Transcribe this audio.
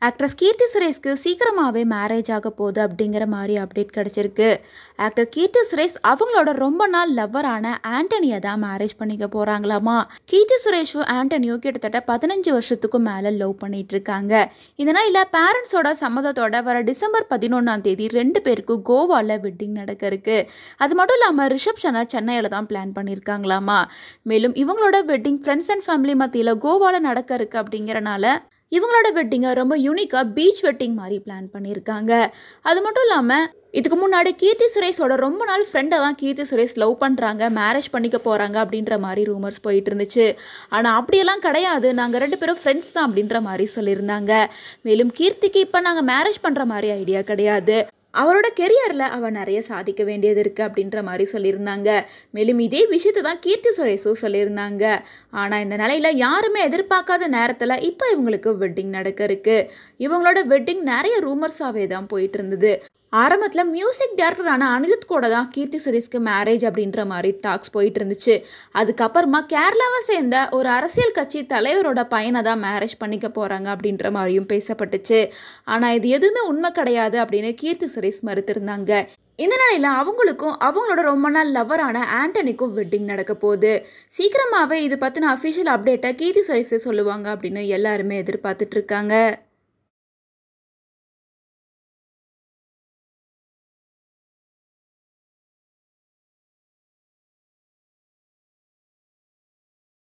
Actress கீர்த்தி சுரேஷ்க்கு சீக்கிரமாகவே marriage ஆக போகுது அப்படிங்கிற மாதிரி அப்டேட் கிடச்சிருக்கு. ஆக்டர் கீர்த்தி சுரேஷ் அவங்களோட ரொம்ப நாள் லவ்வரான ஆண்டனியை தான் மேரேஜ் பண்ணிக்க போகிறாங்களாமா. கீர்த்தி சுரேஷும் ஆண்டனியும் கிட்டத்தட்ட 15 வருஷத்துக்கும் மேலே லவ் பண்ணிட்டு இருக்காங்க. இந்த நாளில் பேரண்ட்ஸோட சம்மதத்தோட வர டிசம்பர் 11 2 பேருக்கும் கோவாவில் வெட்டிங் நடக்க இருக்கு. அது மட்டும் இல்லாமல் ரிசப்ஷனை சென்னையில் தான் பிளான் பண்ணியிருக்காங்களாமா. மேலும் இவங்களோட வெட்டிங் ஃப்ரெண்ட்ஸ் அண்ட் ஃபேமிலி மத்தியில் கோவாவில் நடக்க இருக்கு அப்படிங்கிறனால இவங்களோட வெட்டிங்கை ரொம்ப யூனிக்காக பீச் வெட்டிங் மாதிரி பிளான் பண்ணியிருக்காங்க. அது மட்டும் இல்லாமல் இதுக்கு முன்னாடி கீர்த்தி சுரேஷோட ரொம்ப நாள் ஃப்ரெண்டை தான் கீர்த்தி சுரேஷ் லவ் பண்ணுறாங்க, மேரேஜ் பண்ணிக்க போகிறாங்க அப்படின்ற மாதிரி ரூமர்ஸ் போயிட்டு இருந்துச்சு. ஆனால் அப்படியெல்லாம் கிடையாது, நாங்கள் 2 பேரும் ஃப்ரெண்ட்ஸ் தான் அப்படின்ற மாதிரி சொல்லியிருந்தாங்க. மேலும் கீர்த்திக்கு இப்போ நாங்கள் மேரேஜ் பண்ணுற மாதிரி ஐடியா கிடையாது, அவரோட கெரியரில் அவள் நிறைய சாதிக்க வேண்டியது இருக்குது அப்படின்ற மாதிரி சொல்லியிருந்தாங்க. மேலும் இதே விஷயத்தை தான் கீர்த்தி சுரேஷும் சொல்லியிருந்தாங்க. ஆனால் இந்த நிலையில் யாருமே எதிர்பார்க்காத நேரத்தில் இப்போ இவங்களுக்கு வெட்டிங் நடக்க இருக்குது. இவங்களோட வெட்டிங் நிறைய ரூமர்ஸாகவே தான் போயிட்டு இருந்தது. ஆரம்பத்தில் மியூசிக் டைரக்டரான அனிருத் கூட தான் கீர்த்தி சுரேஷ்க்கு மேரேஜ் அப்படின்ற மாதிரி டாக்ஸ் போயிட்டு இருந்துச்சு. அதுக்கப்புறமா கேரளாவை சேர்ந்த ஒரு அரசியல் கட்சி தலைவரோட பையனை தான் மேரேஜ் பண்ணிக்க போகிறாங்க அப்படின்ற மாதிரியும் பேசப்பட்டுச்சு. ஆனால் இது எதுவுமே உண்மை கிடையாது அப்படின்னு கீர்த்தி சுரேஷ் மறுத்திருந்தாங்க. இந்த நிலையில் அவங்களுக்கும் அவங்களோட ரொம்ப நாள் லவ்வரான ஆண்டனிக்கும் வெட்டிங் நடக்க போகுது. சீக்கிரமாகவே இது பற்றின அஃபிஷியல் அப்டேட்டை கீர்த்தி சுரேஷ் சொல்லுவாங்க அப்படின்னு எல்லாருமே எதிர்பார்த்துட்டு இருக்காங்க.